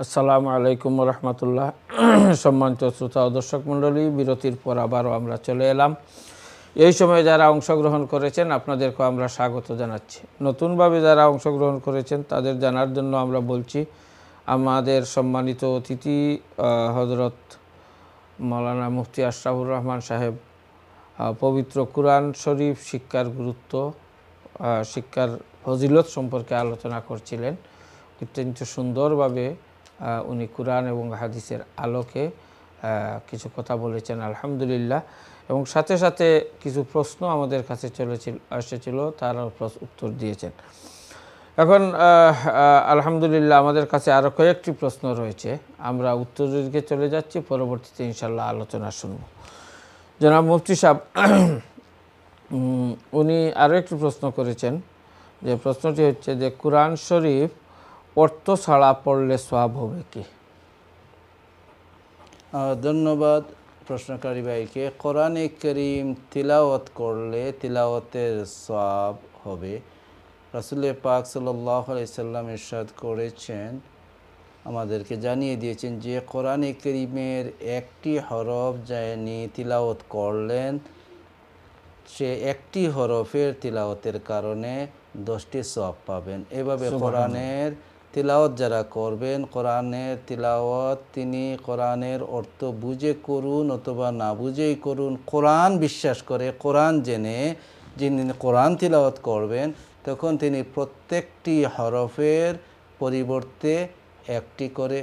আসসালামু আলাইকুম রহমতুল্লাহ। সম্মানিত শ্রোতা ও দর্শক মণ্ডলী, বিরতির পর আবারও আমরা চলে এলাম। এই সময় যারা অংশগ্রহণ করেছেন আপনাদেরকে আমরা স্বাগত জানাচ্ছি। নতুনভাবে যারা অংশগ্রহণ করেছেন তাদের জানার জন্য আমরা বলছি, আমাদের সম্মানিত অতিথি হযরত মাওলানা মুফতি আশরাফুর রহমান সাহেব পবিত্র কুরআন শরীফ শিক্ষার গুরুত্ব, শিক্ষার ফজিলত সম্পর্কে আলোচনা করছিলেন। অত্যন্ত সুন্দরভাবে উনি কুরআন এবং হাদিসের আলোকে কিছু কথা বলেছেন, আলহামদুলিল্লাহ। এবং সাথে সাথে কিছু প্রশ্ন আমাদের কাছে এসেছিল, তার উত্তর দিয়েছেন। এখন আলহামদুলিল্লাহ আমাদের কাছে আরও কয়েকটি প্রশ্ন রয়েছে, আমরা উত্তরের দিকে চলে যাচ্ছি, পরবর্তীতে ইনশাল্লাহ আলোচনা শুনব। জনাব মুফতি সাহেব, উনি আরও একটি প্রশ্ন করেছেন, যে প্রশ্নটি হচ্ছে যে কুরআন শরীফ অর্থ ছাড়া পড়লে সওয়াব হবে কি? ধন্যবাদ প্রশ্নকারী ভাইকে। কোরআনে কারীম তিলাওয়াত করলে তিলাওয়াতের সওয়াব হবে। রাসূল পাক সাল্লাল্লাহু আলাইহি সাল্লাম ইরশাদ করেছেন, আমাদেরকে জানিয়ে দিয়েছেন যে কোরআনে কারীমের একটি হরফ যিনি তিলাওয়াত করলেন, সে একটি হরফের তিলাওয়াতের কারণে 10টি সওয়াব পাবেন। এভাবে কোরআনের তিলাওয়াত যারা করবেন, কোরআনের তিলাওয়াত তিনি কোরআনের অর্থ বুঝে করুন অথবা না বুঝেই করুন, কোরআন বিশ্বাস করে, কোরআন জেনে যিনি কোরআন তিলাওয়াত করবেন, তখন তিনি প্রত্যেকটি হরফের পরিবর্তে একটি করে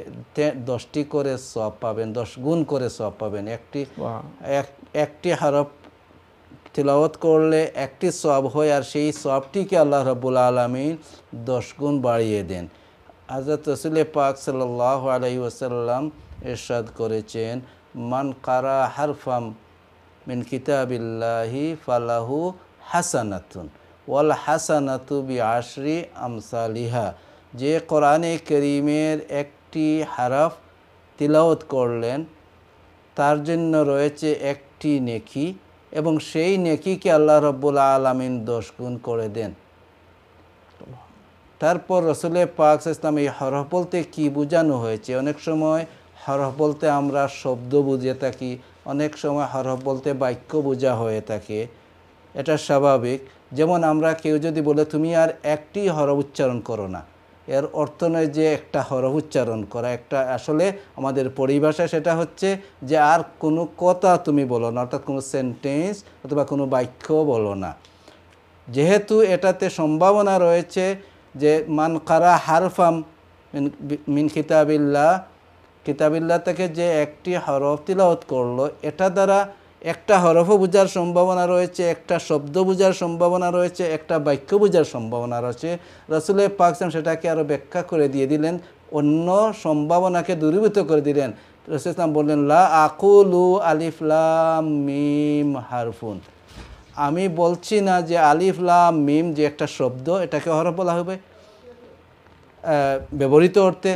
10টি করে সওয়াব পাবেন, 10 গুণ করে সওয়াব পাবেন। একটি হরফ তিলাওয়াত করলে একটি সওয়াব হয়, আর সেই সওয়াবটিকে আল্লাহ রাব্বুল আলামিন 10 গুণ বাড়িয়ে দেন। হযরত রাসূল পাক সাল্লাল্লাহু আলাইহি ওয়াসাল্লাম ইরশাদ করেছেন, মান কারা হারফাম মিন কিতাবিল্লাহি ফালাহু হাসানাতুন ওয়াল হাসানাতু বিআশরি আমসালিহা। যে কোরআনে কারীমের একটি হরফ তিলাওয়াত করলেন, তার জন্য রয়েছে একটি নেকি, এবং সেই নেকিকে আল্লাহ রাব্বুল আলামিন 10 গুণ করে দেন। তারপর রাসূল পাক ইসলাম এই হরফ বলতে কী বোঝানো হয়েছে? অনেক সময় হরফ বলতে আমরা শব্দ বুঝে থাকি, অনেক সময় হরফ বলতে বাক্য বোঝা হয়ে থাকে, এটা স্বাভাবিক। যেমন আমরা কেউ যদি বলে তুমি আর একটি হরফ উচ্চারণ করো না, এর অর্থ নয় যে একটা হরফ উচ্চারণ করা, একটা আসলে আমাদের পরিভাষায় সেটা হচ্ছে যে আর কোনো কথা তুমি বলো না, অর্থাৎ কোনো সেন্টেন্স অথবা কোনো বাক্য বলো না। যেহেতু এটাতে সম্ভাবনা রয়েছে যে মান কারা হারফাম মিন কিতাবিল্লাহ থেকে যে একটি হরফ তিলাওয়াত করলো, এটা দ্বারা একটা হরফও বোঝার সম্ভাবনা রয়েছে, একটা শব্দ বোঝার সম্ভাবনা রয়েছে, একটা বাক্য বোঝার সম্ভাবনা রয়েছে। রাসূল পাক সেটাকে আরও ব্যাখ্যা করে দিয়ে দিলেন, অন্য সম্ভাবনাকে দূরীভূত করে দিলেন। রাসূল ইসলাম বললেন, লা আকুলু আলিফ লাম মিম হারফুন, আমি বলছি না যে আলিফ লাম মিম যে একটা শব্দ, এটাকে হরফ বলা হবে ব্যবহৃত অর্থে।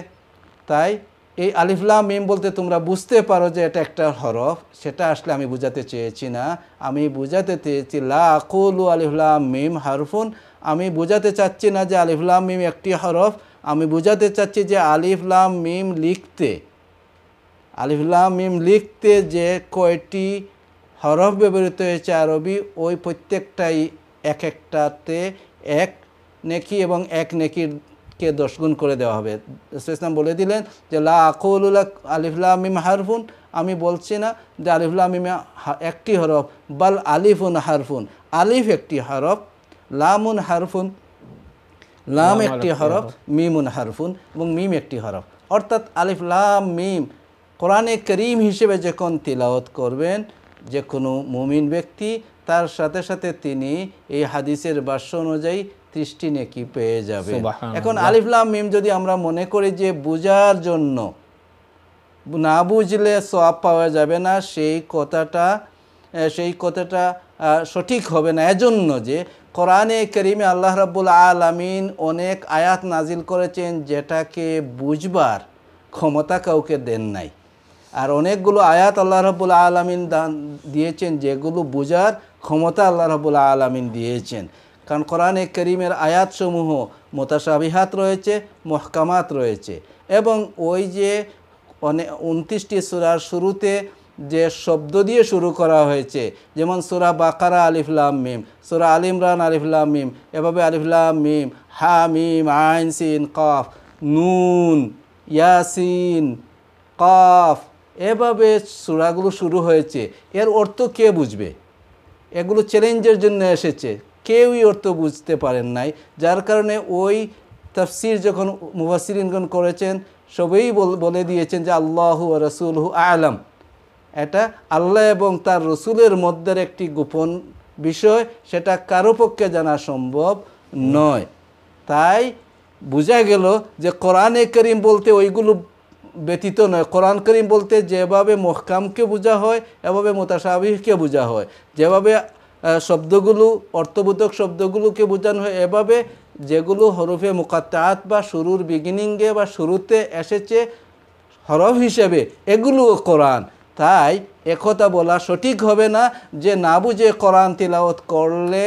তাই এই আলিফ লাম মিম বলতে তোমরা বুঝতে পারো যে এটা একটা হরফ, সেটা আসলে আমি বুঝাতে চেয়েছি না। আমি বুঝাতে চেয়েছি লা আকুলু আলিফ লাম মিম হারফুন, আমি বুঝাতে চাচ্ছি না যে আলিফ লাম মিম একটি হরফ, আমি বুঝাতে চাচ্ছি যে আলিফ লাম মিম লিখতে যে কয়টি হরফ ব্যবহৃত হয়েছে আরবি, ওই প্রত্যেকটাই এক একটাতে এক নেকি, এবং এক নেকিরকে 10 গুণ করে দেওয়া হবে। ইসলাম বলে দিলেন যে লা আকুলু আলিফ লাম মিম হারফুন, আমি বলছি না যে আলিফ লাম মিম একটি হরফ, বাল আলিফুন হারফুন, আলিফ একটি হরফ, লামুন হারফুন, লাম একটি হরফ, মিমুন হারফুন, এবং মিম একটি হরফ। অর্থাৎ আলিফ লাম মিম কোরআনে কারীম হিসেবে যখন তিলাওয়াত করবেন যে কোনো মুমিন ব্যক্তি, তার সাথে সাথে তিনি এই হাদিসের ভাষ্য অনুযায়ী 30টি নেকি পেয়ে যাবে। এখন আলিফ লাম মিম যদি আমরা মনে করি যে বোঝার জন্য, না বুঝলে সওয়াব পাওয়া যাবে না, সেই কথাটা সঠিক হবে না। এজন্য যে কোরআনে কারীমে আল্লাহ রাব্বুল আলামিন অনেক আয়াত নাজিল করেছেন যেটাকে বুঝবার ক্ষমতা কাউকে দেন নাই, আর অনেকগুলো আয়াত আল্লাহ রাব্বুল আলামিন দিয়েছেন যেগুলো বোঝার ক্ষমতা আল্লাহ রাব্বুল আলামিন দিয়েছেন। কারণ কোরআনে কারীমের আয়াতসমূহ মুতাশাবিহাত রয়েছে, মুহকামাত রয়েছে। এবং ওই যে 29টি সূরার শুরুতে যে শব্দ দিয়ে শুরু করা হয়েছে, যেমন সূরা বাকারা আলিফ লাম মিম, সূরা আল ইমরান আলিফ লাম মিম, এভাবে আলিফ লাম মিম, হা মিম আইন সিন কাফ, নুন, ইয়াসিন, কাফ, এভাবে সূরাগুলো শুরু হয়েছে। এর অর্থ কে বুঝবে? এগুলো চ্যালেঞ্জের জন্য এসেছে, কেউই অর্থ বুঝতে পারেন নাই। যার কারণে ওই তাফসির যখন মুফাসসিরিনগণ করেছেন, সবাই বলে দিয়েছেন যে আল্লাহু ওয়া রাসূলুহু আ'লাম, এটা আল্লাহ এবং তার রসুলের মধ্যের একটি গোপন বিষয়, সেটা কারো পক্ষে জানা সম্ভব নয়। তাই বোঝা গেল যে কোরআনে করিম বলতে ওইগুলো ব্যতীত নয়। কোরআন করিম বলতে যেভাবে মুহকামকে বোঝা হয়, এভাবে মুতাশাবিহকে বোঝা হয়, যেভাবে শব্দগুলো অর্থবোধক শব্দগুলোকে বোঝানো হয়, এভাবে যেগুলো হরফে মুকাত্তাআত বা শুরুর বিগিনিংয়ে বা শুরুতে এসেছে হরফ হিসেবে, এগুলোও কোরআন। তাই একথা বলা সঠিক হবে না যে না বুঝে কোরআন তিলাওয়াত করলে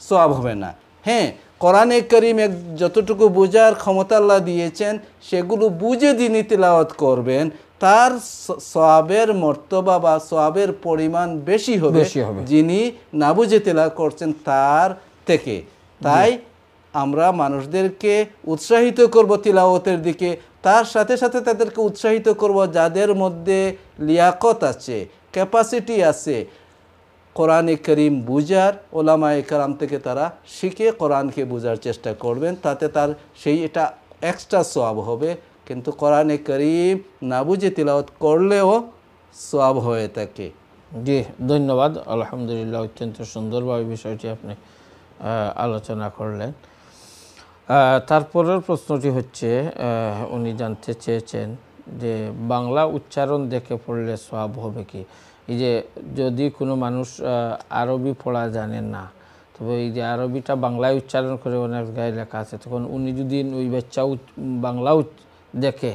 সওয়াব হবে না। হ্যাঁ, কোরআনে করিম যতটুকু বোঝার ক্ষমতা আল্লাহ দিয়েছেন, সেগুলো বুঝে যিনি তিলাওয়াত করবেন, তার সওয়াবের মর্তবা বা সওয়াবের পরিমাণ বেশি হবে যিনি না বুঝে তিলাওয়াত করছেন তার থেকে। তাই আমরা মানুষদেরকে উৎসাহিত করব তিলাওয়াতের দিকে, তার সাথে সাথে তাদেরকে উৎসাহিত করব যাদের মধ্যে লিয়াকত আছে, ক্যাপাসিটি আছে কোরআনে করিম বুঝার, ওলামায়ে কেরাম থেকে তারা শিখে কোরআনকে বোঝার চেষ্টা করবেন, তাতে তার এটা এক্সট্রা সওয়াব হবে। কিন্তু কোরআনে করিম না বুঝে তিলাওয়াত করলেও সওয়াব হয়ে থাকে। জি, ধন্যবাদ। আলহামদুলিল্লাহ, অত্যন্ত সুন্দরভাবে বিষয়টি আপনি আলোচনা করলেন। তারপরের প্রশ্নটি হচ্ছে, উনি জানতে চেয়েছেন যে বাংলা উচ্চারণ দেখে পড়লে সওয়াব হবে কি? এই যে যদি কোনো মানুষ আরবি পড়া জানেন না, তবে এই যে আরবিটা বাংলায় উচ্চারণ করে অনেক গায়ে লেখা আছে, তখন উনি যদি ওই বাচ্চা বাংলা দেখে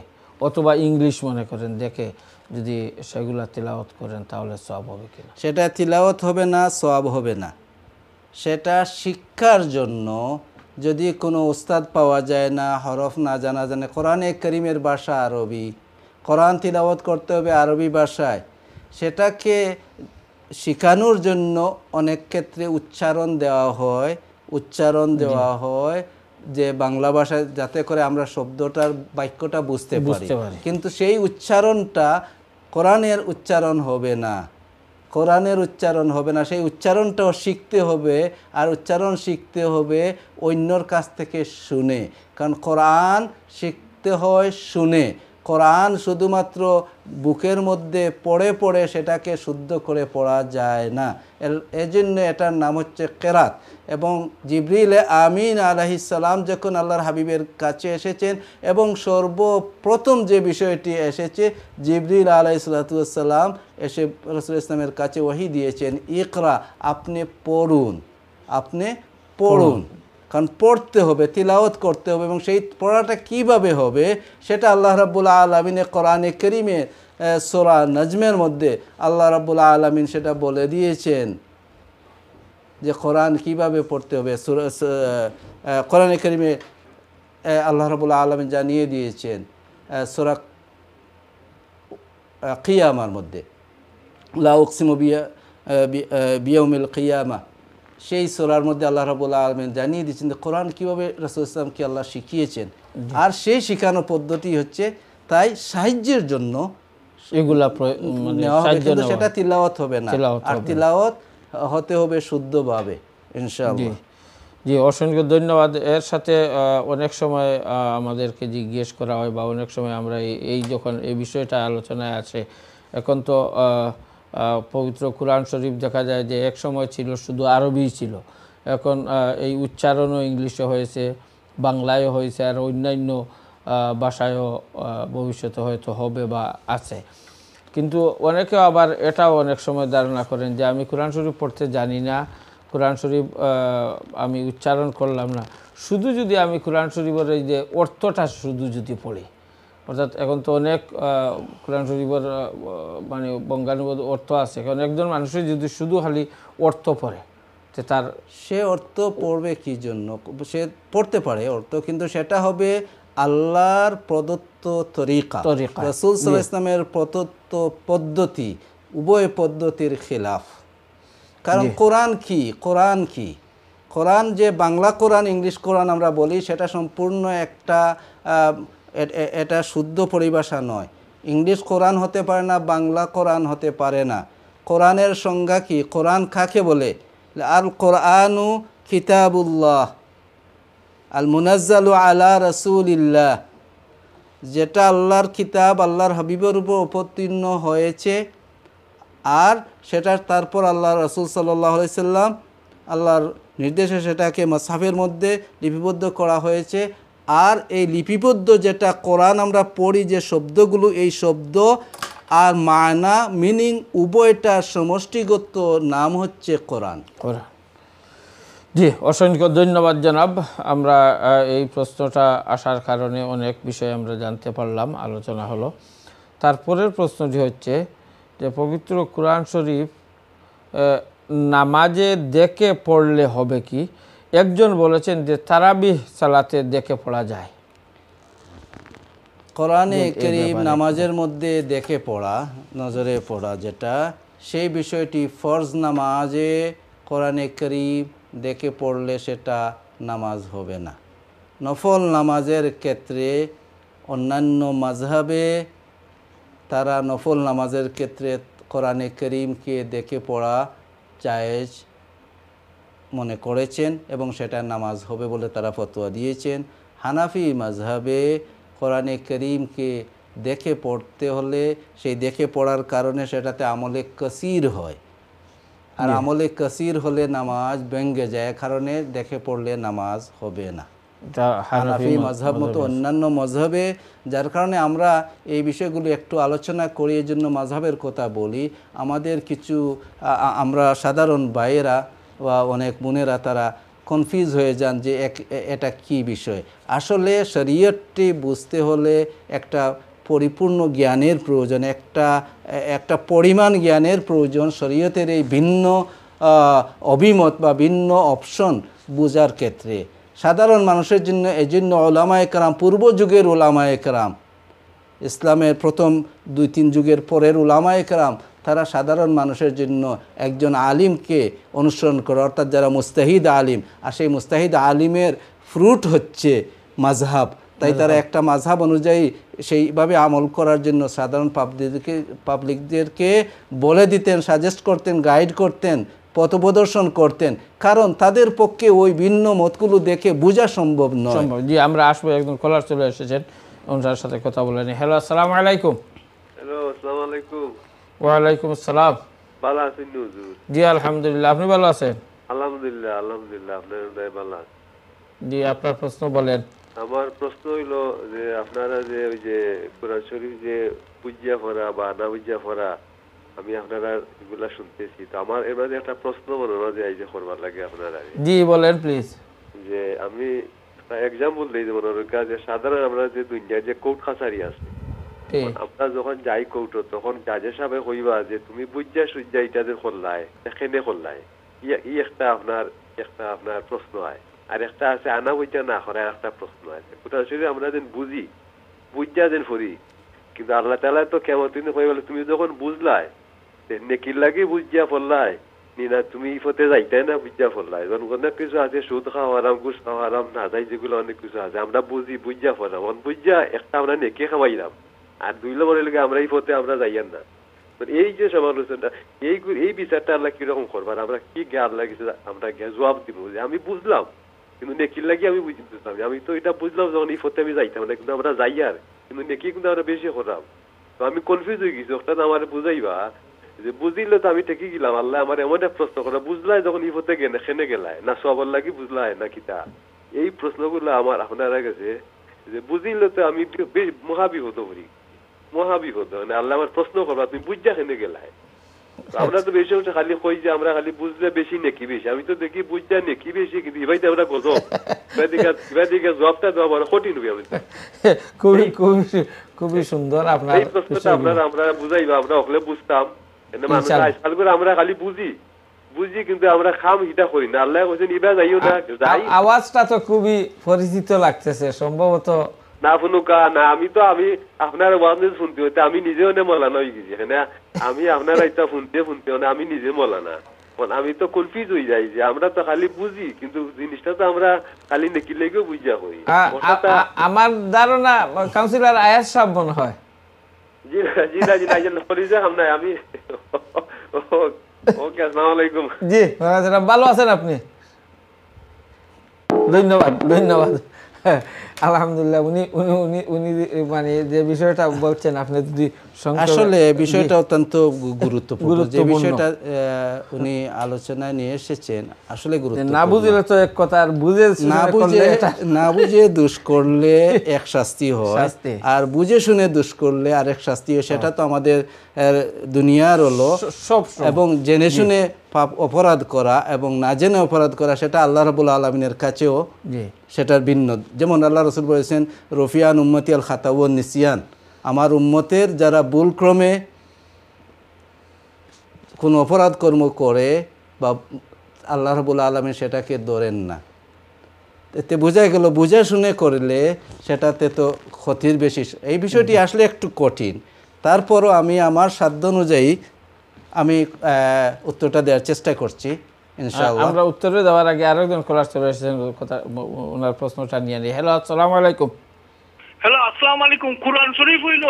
অথবা ইংলিশ মনে করেন দেখে যদি সেগুলা তিলাওয়াত করেন, তাহলে সওয়াব হবে কিনা? সেটা তিলাওয়াত হবে না, সওয়াব হবে না। সেটা শিক্ষার জন্য যদি কোনো উস্তাদ পাওয়া যায় না, হরফ না জানা জানে, কোরআনে করিমের ভাষা আরবি, কোরআন তিলাওয়াত করতে হবে আরবি ভাষায়, সেটাকে শেখানোর জন্য অনেক ক্ষেত্রে উচ্চারণ দেওয়া হয় যে বাংলা ভাষায়, যাতে করে আমরা শব্দটার বাক্যটা বুঝতে পারি। কিন্তু সেই উচ্চারণটা কোরআনের উচ্চারণ হবে না, সেই উচ্চারণটাও শিখতে হবে। আর উচ্চারণ শিখতে হবে অন্যর কাছ থেকে শুনে, কারণ কোরআন শিখতে হয় শুনে। কোরআন শুধুমাত্র বুকের মধ্যে পড়ে পড়ে সেটাকে শুদ্ধ করে পড়া যায় না। এজন্য এটার নাম হচ্ছে কেরাত। এবং জিবরিল আমিন আলাইহিস সালাম যখন আল্লাহর হাবিবের কাছে এসেছেন, এবং সর্বপ্রথম যে বিষয়টি এসেছে, জিবরিল আলাইহিস সালাম এসে রাসূল ইসলামের কাছে ওহী দিয়েছেন, ইকরা, আপনি পড়ুন। কারণ পড়তে হবে, তিলাওয়াত করতে হবে। এবং সেই পড়াটা কিভাবে হবে সেটা আল্লাহ রাব্বুল আলামিনের কোরআনে কারীমে সূরা নাজমের মধ্যে আল্লাহ রাব্বুল আলামিন সেটা বলে দিয়েছেন যে কোরআন কিভাবে পড়তে হবে। কোরআনে কারীমে আল্লাহ রাব্বুল আলামিন জানিয়ে দিয়েছেন সূরা কিয়ামার মধ্যে, লা উকসিমু বিয়াউমিল কিয়ামা, সেই সূরার মধ্যে আল্লাহ রাব্বুল আলামিন জানিয়ে দিয়েছেন যে কোরআন কীভাবে রাসূল ইসলামকে আল্লাহ শিখিয়েছেন। আর সেই শেখানো পদ্ধতি হচ্ছে, তাই সাহায্যের জন্য এগুলা নেওয়া হবে, কিন্তু সেটা তিলাওয়াত হবে না। আর তিলাওয়াত হতে হবে শুদ্ধভাবে, ইনশাআল্লাহ। জি, অসংখ্য ধন্যবাদ। এর সাথে অনেক সময় আমাদেরকে জিজ্ঞেস করা হয়, বা অনেক সময় আমরা যখন এই বিষয়টা আলোচনায় আসে, এখন তো পবিত্র কোরআন শরীফ দেখা যায় যে এক সময় ছিল শুধু আরবিই ছিল, এখন এই উচ্চারণও ইংলিশে হয়েছে, বাংলায়ও হয়েছে, আর অন্যান্য ভাষায়ও ভবিষ্যতে হয়তো হবে বা আছে। কিন্তু অনেকে আবার এটাও অনেক সময় ধারণা করেন যে আমি কোরআন শরীফ পড়তে জানি না, কোরআন শরীফ আমি উচ্চারণ করলাম না, শুধু যদি আমি কোরআন শরীফের এই যে অর্থটা শুধু যদি পড়ি, অর্থাৎ এখন তো অনেক কোরআন শরীফের মানে বঙ্গানুবাদ অর্থ আছে, কারণ একজন মানুষের যদি শুধু খালি অর্থ পড়ে, যে তার সে অর্থ পড়বে কি জন্য? সে পড়তে পারে অর্থ, কিন্তু সেটা হবে আল্লাহর প্রদত্ত তরিকা, তরিকা। রাসূল সাল্লাল্লাহু আলাইহি ওয়াসাল্লামের প্রদত্ত পদ্ধতি, উভয় পদ্ধতির খিলাফ। কারণ কোরআন কি, কোরআন কি, কোরআন যে বাংলা কোরআন ইংলিশ কোরআন আমরা বলি, সেটা সম্পূর্ণ একটা এটা শুদ্ধ পরিভাষা নয়। ইংলিশ কোরআন হতে পারে না, বাংলা কোরআন হতে পারে না। কোরআনের সংজ্ঞা কি? কোরআন কাকে বলে? আল কোরআনু কিতাবুল্লাহ আল মুনাজ্জালু আলা রাসূলিল্লাহ, যেটা আল্লাহর কিতাব, আল্লাহর হাবিবের উপর অবতীর্ণ হয়েছে, আর সেটা তারপর আল্লাহ রাসূল সাল্লাল্লাহু আলাইহি সাল্লাম আল্লাহর নির্দেশে সেটাকে মাসহাফের মধ্যে লিপিবদ্ধ করা হয়েছে। আর এই লিপিবদ্ধ যেটা কোরআন আমরা পড়ি, যে শব্দগুলো, এই শব্দ আর মানা, মিনিং, উভয়টার সমষ্টিগত নাম হচ্ছে কোরআন। কোরআন। জি, অসংখ্য ধন্যবাদ জনাব। আমরা এই প্রশ্নটা আসার কারণে অনেক বিষয় আমরা জানতে পারলাম, আলোচনা হলো। তারপরের প্রশ্নটি হচ্ছে যে পবিত্র কোরআন শরীফ নামাজে দেখে পড়লে হবে কি? একজন বলেছেন যে তারাবিহ সালাতে দেখে পড়া যায়। কোরআনে কারীম নামাজের মধ্যে দেখে পড়া, নজরে পড়া, যেটা সেই বিষয়টি ফরজ নামাজে কোরআনে কারীম দেখে পড়লে সেটা নামাজ হবে না। নফল নামাজের ক্ষেত্রে অন্যান্য মাযহাবে তারা নফল নামাজের ক্ষেত্রে কোরআনে কারীমকে দেখে পড়া জায়েজ মনে করেছেন এবং সেটা নামাজ হবে বলে তারা ফতোয়া দিয়েছেন। হানাফি মাযহাবে কোরআনে কারীমকে দেখে পড়তে হলে সেই দেখে পড়ার কারণে সেটাতে আমলে কাসির হয়, আর আমলে কাসির হলে নামাজ ভেঙে যায়, কারণে দেখে পড়লে নামাজ হবে না হানাফি মাযহাব মতো অন্যান্য মাযহাবে। যার কারণে আমরা এই বিষয়গুলো একটু আলোচনা করি, এই জন্য মাযহাবের কথা বলি। আমাদের কিছু আমরা সাধারণ ভাইয়েরা বা অনেক বোনেরা তারা কনফিউজ হয়ে যান যে এটা কি বিষয়। আসলে শরীয়তটি বুঝতে হলে একটা পরিপূর্ণ জ্ঞানের প্রয়োজন, একটা পরিমাণ জ্ঞানের প্রয়োজন। শরীয়তের এই ভিন্ন অভিমত বা ভিন্ন অপশন বোঝার ক্ষেত্রে সাধারণ মানুষের জন্য, এই জন্য উলামায়ে কেরাম, পূর্ব যুগের উলামায়ে কেরাম, ইসলামের প্রথম 2-3 যুগের পরের উলামায়ে কেরাম, তারা সাধারণ মানুষের জন্য একজন আলিমকে অনুসরণ করে, অর্থাৎ যারা মুস্তাহিদ আলিম, আর সেই মুস্তাহিদ আলিমের ফ্রুট হচ্ছে মাযহাব। তাই তারা একটা মাযহাব অনুযায়ী সেইভাবে আমল করার জন্য সাধারণ পাবলিকদেরকে বলে দিতেন, সাজেস্ট করতেন, গাইড করতেন, পথপ্রদর্শন করতেন, কারণ তাদের পক্ষে ওই ভিন্ন মতগুলো দেখে বোঝা সম্ভব নয়। জি, আমরা আসবো, একজন কলার চলে এসেছেন, ওনার সাথে কথা বলেন। হ্যালো, আসসালামু আলাইকুম। হ্যালো, আসসালামু আলাইকুম। ওয়ালাইকুম আসসালাম। ভালো আছেন হুজুর? জি আলহামদুলিল্লাহ, আপনি ভালো আছেন? আলহামদুলিল্লাহ, আলহামদুলিল্লাহ, আপনার দয়ায় ভালো আছি। জি, আপনার প্রশ্ন বলেন। আমার প্রশ্ন হইল যে আপনারা যে ওই যে কোরআন শরীফ যে বুঝিয়া পড়া বা না বুঝিয়া পড়া, আমি আপনারা এগুলা শুনতেছি, তো আমার এর মাঝে একটা প্রশ্ন মনে হয় যে এই যে করবার লাগে আপনারা, জি বলেন প্লিজ। যে আমি এক্সাম্পল দিই, যে মনে হয় যে সাধারণ আমরা যে দুনিয়ার যে কোর্ট কাছারি আছে, আমরা যখন যাই কোর্ট, তখন জাজের সাহেব কইবা যে তুমি বুঝিয়া সুঝিয়া এটা যে করলাই, এখানে করলাই, ই একটা আপনার প্রশ্ন হয়। আর একটা আছে আনা বুঝা না করার একটা প্রশ্ন আছে। কোরআন শরীফ আমরা যেন বুঝি, বুঝা যেন করি, কিন্তু আল্লাহ তাআলা তো কেমন তিনি কই বলে, তুমি যখন বুঝলাই নেকির লাগি বুঝিয়া পড়লাই নি না, তুমি ইফতে যাইতাই না বুঝিয়া পড়লাই। যখন অনেক কিছু আছে, সুদ খাওয়া হারাম, ঘুষ খাওয়া হারাম, না যাই যেগুলো অনেক কিছু আছে, আমরা বুঝি বুঝিয়া পড়লাম, বুঝিয়া একটা আমরা নেকি খাওয়াইলাম, আর 2 নম্বর লেগে আমরা ইফতে আমরা যাইয়ান না। এই যে সমালোচনা, এই বিচারটা আল্লাহ কিরকম করবার, আমরা কি আল্লাহ কিছু আমরা জবাব দিব যে আমি বুঝলাম কিন্তু নেকির লাগি আমি বুঝতেছিলাম, আমি তো এটা বুঝলাম যখন এই পথে আমি যাইতাম না, কিন্তু আমরা যাই আর কিন্তু নেকি কিন্তু আমরা বেশি করলাম। তো আমি কনফিউজ হয়ে গেছি, ওটা আমার বুঝাইবা যে বুঝিলে তো আমি ঠিকই গেলাম, আল্লাহ আমার এমন এক প্রশ্ন করা, বুঝলাই যখন এই পথে খেনে গেলায় না সবার লাগি বুঝলাই না কিতা, এই প্রশ্নগুলো আমার আপনারা গেছে যে বুঝিলে তো আমি মহাবিহত করি, মহাবিহত, মানে আল্লাহ আমার প্রশ্ন করবা তুমি বুঝা খেনে গেলায়। আমরা তো বেশি হচ্ছে খালি কই যে আমরা খালি বুঝলে বেশি নেকি বেশি, আমি তো দেখি বুঝতে নেকি বেশি, কিন্তু এবাইতে আমরা গজব দিকে জবটা দেওয়া বড় কঠিন হবে। আমি খুবই সুন্দর আপনার এই প্রশ্নটা আপনারা আমরা বুঝাইবা, আমরা হলে বুঝতাম। মানুষ আজকাল করে আমরা খালি বুঝি বুঝি কিন্তু আমরা খাম হিটা করি না। আল্লাহ কইছেন ইবা যাইও না, যাই আওয়াজটা তো খুবই পরিচিত লাগতেছে, সম্ভবত না ফুনুকা না। আমি আপনার ওয়াজ শুনতে হইতে আমি নিজেও নে মৌলানা হয়ে গেছি। হ্যাঁ আমি আপনার এটা শুনতে আমি নিজে মৌলানা। আমি তো কনফিউজ হয়ে যাই যে আমরা তো খালি বুঝি কিন্তু জিনিসটা তো আমরা খালি নেকি লেগেও বুঝা হই। আমার ধারণা কাউন্সিলর আয়াজ সাহেব মনে হয়। জি জি না জি না জি না আমরা আমি ওকে আসসালামু আলাইকুম। জি ভালো আছেন আপনি? ধন্যবাদ ধন্যবাদ। আলহামদুলিল্লাহ উনি উনি উনি মানে যে বিষয়টা বলছেন আপনি যদি আসলে বিষয়টা অত্যন্ত গুরুত্বপূর্ণ, যে বিষয়টা উনি আলোচনায় নিয়ে এসেছেন আসলে গুরুত্বপূর্ণ। না বুঝলে তো এক কথা, আর না বুঝে দোষ করলে এক শাস্তি হয়, আর বুঝে শুনে দোষ করলে আরেক শাস্তি হয়। সেটা তো আমাদের দুনিয়ার হলো সব, এবং জেনে শুনে পাপ অপরাধ করা এবং না জেনে অপরাধ করা সেটা আল্লাহ রাব্বুল আলামিনের কাছেও সেটার ভিন্ন। যেমন আল্লাহ রাসূল বলেছেন রফিয়ান উম্মতি আল খাতা ওয়ান নিসিয়ান, আমার উম্মতের যারা ভুলক্রমে কোনো অপরাধ কর্ম করে বা আল্লাহ রাব্বুল আলামিন সেটাকে ধরেন না। এতে বোঝা গেল বুঝে শুনে করলে সেটাতে তো ক্ষতির বেশি। এই বিষয়টি আসলে একটু কঠিন, তারপরও আমি আমার সাধ্য অনুযায়ী আমি উত্তরটা দেওয়ার চেষ্টা করছি ইনশাআল্লাহ। আমরা উত্তরে দেওয়ার আগে আরেকজন কলার চলে এসেছেন, কথা ওনার প্রশ্নটা নিয়ে নিই। হ্যালো আসসালামু আলাইকুম। হ্যালো আসসালামু আলাইকুম। কুরআন শরীফ হইল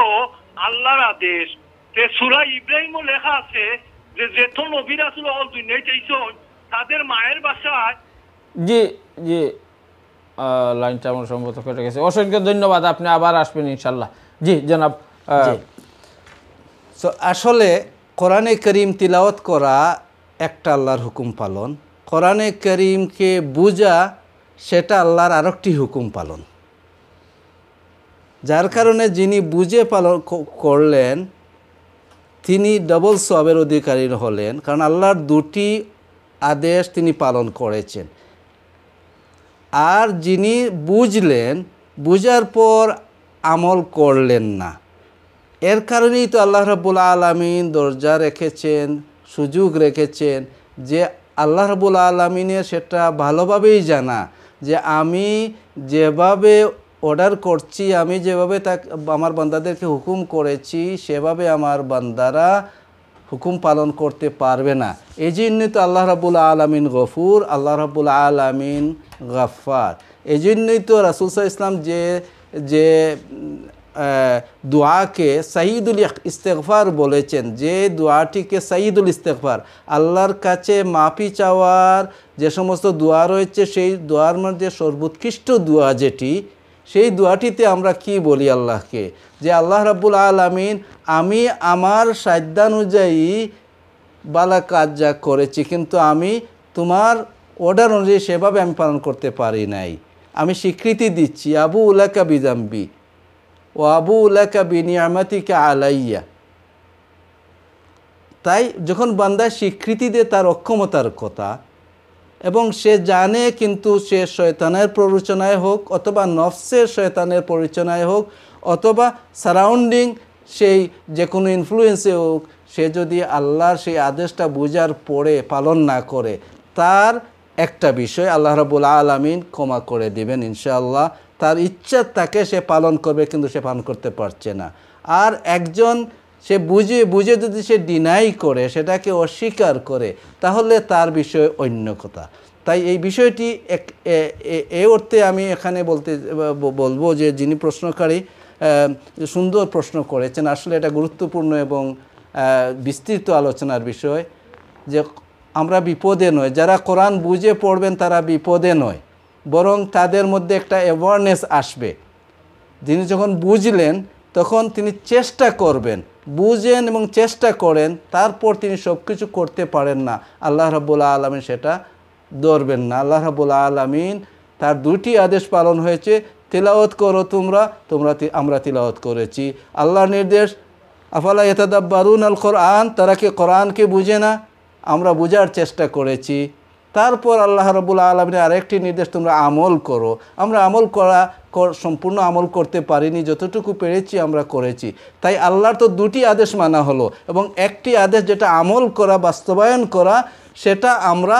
আল্লাহর আদেশ। তে সূরা ইব্রাহিমও লেখা আছে যে যেত নবী রাসূল হল দুনিয়ায় আইছেন তাদের মায়ের বাসায়। জি জি লাইনটা আমার সম্ভবত কেটে গেছে। অসংখ্য ধন্যবাদ, আপনি আবার আসবেন ইনশাআল্লাহ। জি জনাব। সো আসলে কোরআনে করিম তিলাওয়াত করা একটা আল্লাহর হুকুম পালন, কোরআনে করিমকে বুঝা সেটা আল্লাহর আরেকটি হুকুম পালন, যার কারণে যিনি বুঝে পালন করলেন তিনি ডবল সওয়াবের অধিকারী হলেন, কারণ আল্লাহর দুটি আদেশ তিনি পালন করেছেন। আর যিনি বুঝলেন, বুঝার পর আমল করলেন না, এর কারণেই তো আল্লাহ রাব্বুল আলামিন দরজা রেখেছেন, সুযোগ রেখেছেন যে আল্লাহ রাব্বুল আলামিনের সেটা ভালোভাবেই জানা যে আমি যেভাবে অর্ডার করছি, আমি যেভাবে আমার বান্দাদেরকে হুকুম করেছি সেভাবে আমার বান্দারা হুকুম পালন করতে পারবে না। এই জন্যই তো আল্লাহ রাব্বুল আলামিন গফুর, আল্লাহ রাব্বুল আলামিন গাফফার। এই জন্যই তো রাসূল সাল্লাল্লাহু আলাইহি ওয়াসাল্লাম যে দোয়াকে সাইয়্যিদুল ইস্তেগফার বলেছেন, যে দোয়াটিকে সাইয়্যিদুল ইস্তেগফার, আল্লাহর কাছে মাফি চাওয়ার যে সমস্ত দোয়া রয়েছে সেই দোয়ার মধ্যে সর্বোৎকৃষ্ট দোয়া যেটি, সেই দোয়াটিতে আমরা কি বলি আল্লাহকে যে আল্লাহ রাব্বুল আলামিন আমি আমার সাধ্যানুযায়ী বালা কাজ যা করেছি, কিন্তু আমি তোমার অর্ডার অনুযায়ী সেভাবে আমি পালন করতে পারি নাই। আমি স্বীকৃতি দিচ্ছি আবু উলাকা বিজাম্বি ও আবু উলাকা বিনিয়ামাতিকা আলাইয়া। তাই যখন বান্দা স্বীকৃতি দেয় তার অক্ষমতার কথা এবং সে জানে, কিন্তু সে শয়তানের প্ররোচনায় হোক অথবা নফসের শয়তানের প্ররোচনায় হোক অথবা সারাউন্ডিং সেই যে কোনো ইনফ্লুয়েন্সে হোক, সে যদি আল্লাহর সেই আদেশটা বুঝার পরে পালন না করে, তার একটা বিষয় আল্লাহ রাব্বুল আলামিন ক্ষমা করে দিবেন ইনশাআল্লাহ। তার ইচ্ছা তাকে সে পালন করবে, কিন্তু সে পালন করতে পারছে না। আর একজন সে বুঝে যদি সে ডিনাই করে, সেটাকে অস্বীকার করে, তাহলে তার বিষয় অন্য কথা। তাই এই বিষয়টি এই অর্থে আমি এখানে বলবো যে যিনি প্রশ্নকারী সুন্দর প্রশ্ন করেছেন, আসলে এটা গুরুত্বপূর্ণ এবং বিস্তৃত আলোচনার বিষয় যে আমরা বিপদে নয়, যারা কোরআন বুঝে পড়বেন তারা বিপদে নয়, বরং তাদের মধ্যে একটা অ্যাওয়ারনেস আসবে। যিনি যখন বুঝলেন তখন তিনি চেষ্টা করবেন, বুঝেন এবং চেষ্টা করেন, তারপর তিনি সব কিছু করতে পারেন না, আল্লাহ রাব্বুল আলামিন সেটা ধরবেন না। আল্লাহ রাব্বুল আলামিন তার দুটি আদেশ পালন হয়েছে, তিলাওয়াত করো আমরা তিলাওয়াত করেছি। আল্লাহর নির্দেশ আফালা ইয়াতাদাব্বারুন আল কোরআন, তারা কি কোরআনকে বুঝে না, আমরা বুঝার চেষ্টা করেছি। তারপর আল্লাহ রাব্বুল আলামিনের আরেকটি নির্দেশ তোমরা আমল করো। আমরা সম্পূর্ণ আমল করতে পারিনি, যতটুকু পেরেছি আমরা করেছি। তাই আল্লাহর তো দুটি আদেশ মানা হলো এবং একটি আদেশ যেটা আমল করা, বাস্তবায়ন করা, সেটা আমরা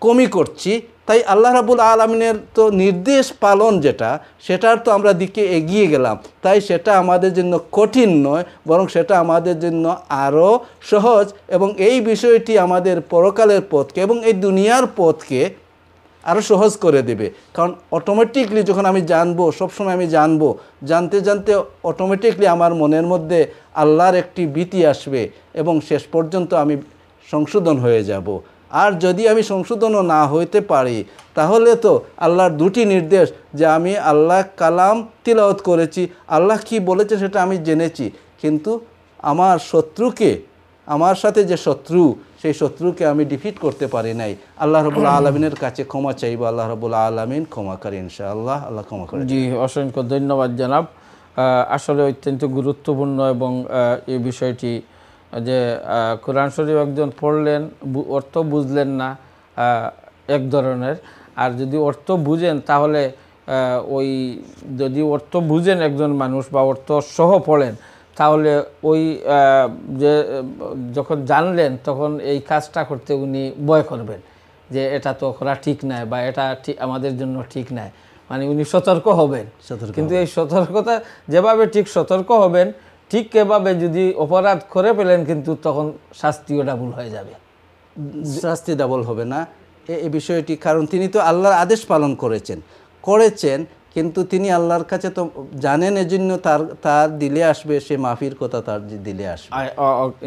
কমই করছি। তাই আল্লাহ রাব্বুল আলামিনের তো নির্দেশ পালন যেটা, সেটার তো আমরা দিকে এগিয়ে গেলাম। তাই সেটা আমাদের জন্য কঠিন নয়, বরং সেটা আমাদের জন্য আরও সহজ, এবং এই বিষয়টি আমাদের পরকালের পথকে এবং এই দুনিয়ার পথকে আরও সহজ করে দেবে। কারণ অটোমেটিকলি যখন আমি জানবো, সবসময় আমি জানবো, জানতে জানতে অটোমেটিকলি আমার মনের মধ্যে আল্লাহর একটি ভীতি আসবে এবং শেষ পর্যন্ত আমি সংশোধন হয়ে যাব। আর যদি আমি সংশোধনও না হইতে পারি, তাহলে তো আল্লাহর দুটি নির্দেশ, যে আমি আল্লাহ কালাম তিলাওয়াত করেছি, আল্লাহ কি বলেছে সেটা আমি জেনেছি, কিন্তু আমার শত্রুকে, আমার সাথে যে শত্রু, সেই শত্রুকে আমি ডিফিট করতে পারি নাই। আল্লাহ রাব্বুল আলামিনের কাছে ক্ষমা চাইব। আল্লাহ রাব্বুল আলামিন ক্ষমা করে ইনশাআল্লাহ। আল্লাহ ক্ষমা করে। জি, অসংখ্য ধন্যবাদ জনাব। আসলে অত্যন্ত গুরুত্বপূর্ণ, এবং এই বিষয়টি যে কোরআন শরীফ একজন পড়লেন, অর্থ বুঝলেন না এক ধরনের, আর যদি অর্থ বুঝেন তাহলে ওই যদি অর্থ বুঝেন একজন মানুষ বা অর্থ সহ পড়েন, তাহলে ওই যে যখন জানলেন তখন এই কাজটা করতে উনি ভয় করবেন যে এটা তো করা ঠিক নয় বা এটা ঠিক আমাদের জন্য ঠিক নয়, মানে উনি সতর্ক হবেন। কিন্তু এই সতর্কতা যেভাবে ঠিক সতর্ক হবেন, ঠিক এভাবে যদি অপরাধ করে ফেলেন কিন্তু তখন শাস্তিও ডাবল হয়ে যাবে। শাস্তি ডাবল হবে না এই বিষয়টি, কারণ তিনি তো আল্লাহর আদেশ পালন করেছেন, কিন্তু তিনি আল্লাহর কাছে তো জানেন, এজন্য তার দিলে আসবে, সে মাফির কথা তার দিলে আসবে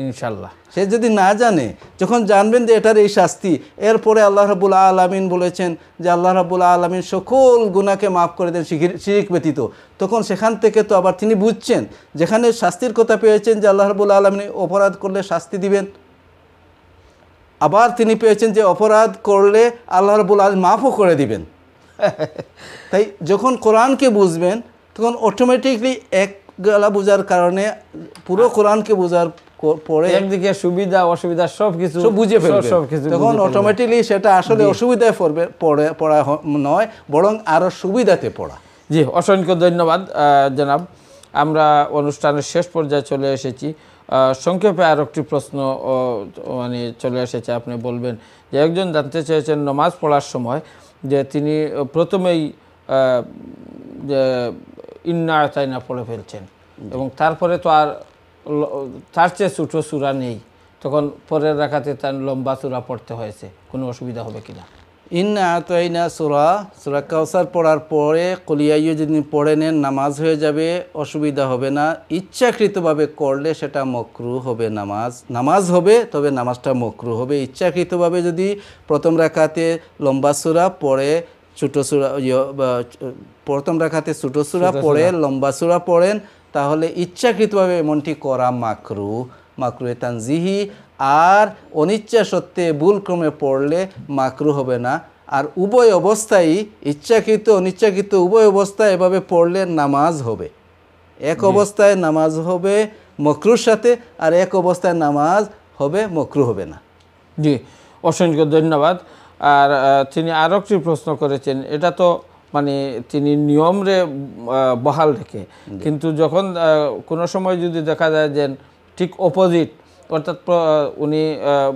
ইনশাল্লাহ। সে যদি না জানে, যখন জানবেন যে এটার এই শাস্তি, এরপরে আল্লাহ রাব্বুল আলামিন বলেছেন যে আল্লাহ রাব্বুল আলামিন সকল গুনাহকে মাফ করে দেন শিরক ব্যতীত, তখন সেখান থেকে তো আবার তিনি বুঝছেন, যেখানে শাস্তির কথা পেয়েছেন যে আল্লাহ রাব্বুল আলামিন অপরাধ করলে শাস্তি দিবেন, আবার তিনি পেয়েছেন যে অপরাধ করলে আল্লাহ রাব্বুল আলামিন মাফও করে দিবেন। তাই যখন কোরআনকে বুঝবেন, তখন অটোমেটিকলি এক গলা বোঝার কারণে পুরো কোরআনকে বোঝার পরে একদিকে সুবিধা অসুবিধা সবকিছু বুঝে ফেলবেন, তখন অটোমেটিকলি সেটা আসলে অসুবিধায় পড়া নয়, বরং আরো সুবিধাতে পড়া। জি, অসংখ্য ধন্যবাদ জনাব। আমরা অনুষ্ঠানের শেষ পর্যায়ে চলে এসেছি। সংক্ষেপে আর একটি প্রশ্ন মানে চলে এসেছে, আপনি বলবেন যে একজন জানতে চেয়েছেন নামাজ পড়ার সময় যে তিনি প্রথমেই যে ইন্না আতাইনা পড়ে ফেলছেন, এবং তারপরে তো আর তার চেয়ে ছোটো সূরা নেই, তখন পরের রাকাতে তার লম্বা সূরা পড়তে হয়েছে, কোনো অসুবিধা হবে কিনা? ইন্না আতাইনা সূরা কাউসার পড়ার পরে কুলিয়াইয়ু যদি পড়ে নেন, নামাজ হয়ে যাবে, অসুবিধা হবে না। ইচ্ছাকৃতভাবে করলে সেটা মাকরুহ হবে, নামাজ হবে, তবে নামাজটা মাকরুহ হবে। ইচ্ছাকৃতভাবে যদি প্রথম রাকাতে লম্বা সূরা পড়ে ছোটো সূরা, প্রথম রাকাতে ছোটো সূরা পড়ে লম্বা সূরা পড়েন, তাহলে ইচ্ছাকৃতভাবে এমনটি করা মাকরুহে তানজিহি। আর অনিচ্ছা সত্ত্বে ভুলক্রমে পড়লে মাকরুহ হবে না। আর উভয় অবস্থায়, ইচ্ছাকৃত অনিচ্ছাকৃত উভয় অবস্থায় এভাবে পড়লে নামাজ হবে। এক অবস্থায় নামাজ হবে মাকরুর সাথে, আর এক অবস্থায় নামাজ হবে মাকরুহ হবে না। জি, অসংখ্য ধন্যবাদ। আর তিনি আরও একটি প্রশ্ন করেছেন, এটা তো মানে তিনি নিয়মরে বহাল রেখে, কিন্তু যখন কোনো সময় যদি দেখা যায় যে ঠিক অপোজিট, অর্থাৎ উনি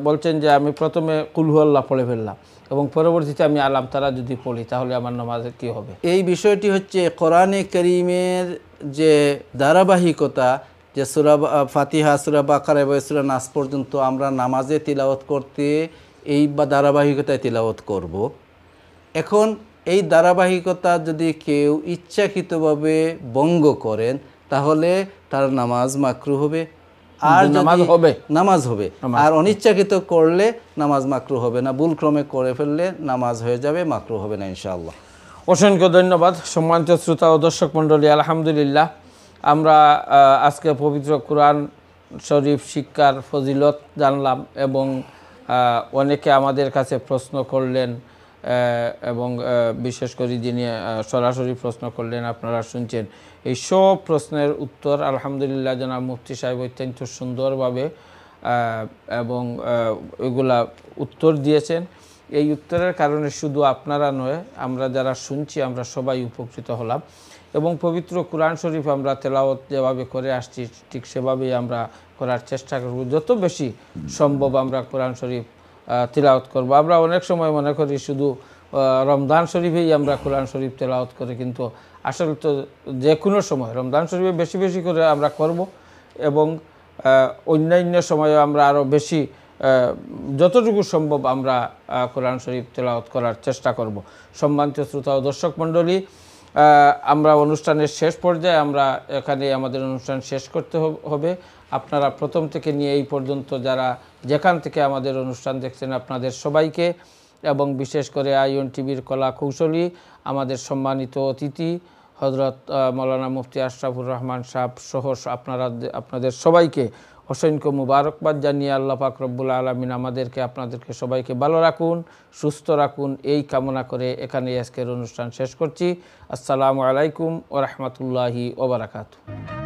বলছেন যে আমি প্রথমে কুল হুয়াল্লাহ পড়ে ফেললাম এবং পরবর্তীতে আমি আলাম তারা যদি পড়ি, তাহলে আমার নামাজে কী হবে? এই বিষয়টি হচ্ছে কোরআনে কারীমের যে ধারাবাহিকতা, যে সূরা ফাতিহা, সূরা বাকারা এবং সূরা নাস পর্যন্ত আমরা নামাজে তিলাওয়াত করতে এই ধারাবাহিকতায় তিলাওয়াত করব। এখন এই ধারাবাহিকতা যদি কেউ ইচ্ছাকৃতভাবে ভঙ্গ করেন, তাহলে তার নামাজ মাকরুহ হবে। আর নামাজ হবে, আর অনিচ্ছাকৃত করলে নামাজ মাকরুহ হবে না। ভুলক্রমে করে ফেললে নামাজ হয়ে যাবে, মাকরুহ হবে না ইনশাআল্লাহ। অসংখ্য ধন্যবাদ সম্মানিত শ্রোতা ও দর্শক মণ্ডলী। আলহামদুলিল্লাহ, আমরা আজকে পবিত্র কোরআন শরীফ শিক্ষার ফজিলত জানলাম, এবং অনেকে আমাদের কাছে প্রশ্ন করলেন, এবং বিশেষ করে যিনি সরাসরি প্রশ্ন করলেন আপনারা শুনছেন, এই সব প্রশ্নের উত্তর আলহামদুলিল্লাহ জনাব মুফতি সাহেব অত্যন্ত সুন্দরভাবে এবং এগুলা উত্তর দিয়েছেন। এই উত্তরের কারণে শুধু আপনারা নয়, আমরা যারা শুনছি আমরা সবাই উপকৃত হলাম, এবং পবিত্র কোরআন শরীফ আমরা তেলাওয়াত যেভাবে করে আসছি ঠিক সেভাবেই আমরা করার চেষ্টা করব। যত বেশি সম্ভব আমরা কোরআন শরীফ তিলাওয়াত করব। আমরা অনেক সময় মনে করি শুধু রমজান শরীফেই আমরা কোরআন শরীফ তেলাওয়াত করি, কিন্তু আসলে তো যে কোনো সময় রমজান শরীফে বেশি বেশি করে আমরা করব এবং অন্যান্য সময়ে আমরা আরও বেশি যতটুকু সম্ভব আমরা কোরআন শরীফ তেলাওয়াত করার চেষ্টা করব। সম্মানিত শ্রোতা ও দর্শক মণ্ডলী, আমরা অনুষ্ঠানের শেষ পর্যায়ে আমরা এখানে আমাদের অনুষ্ঠান শেষ করতে হবে। আপনারা প্রথম থেকে নিয়ে এই পর্যন্ত যারা যেখান থেকে আমাদের অনুষ্ঠান দেখছেন আপনাদের সবাইকে, এবং বিশেষ করে আইয়ন টিভির কলা কৌশলী আমাদের সম্মানিত অতিথি হযরত মাওলানা মুফতি আশরাফুর রহমান সাহেব সহ আপনাদের সবাইকে অসংখ্য মুবারকবাদ জানিয়ে আল্লাহ পাক রব্বুল আলামিন আমাদেরকে আপনাদেরকে সবাইকে ভালো রাখুন, সুস্থ রাখুন, এই কামনা করে এখানে আজকের অনুষ্ঠান শেষ করছি। আসসালামু আলাইকুম ওয়া রাহমাতুল্লাহি ওয়া বারাকাতুহু।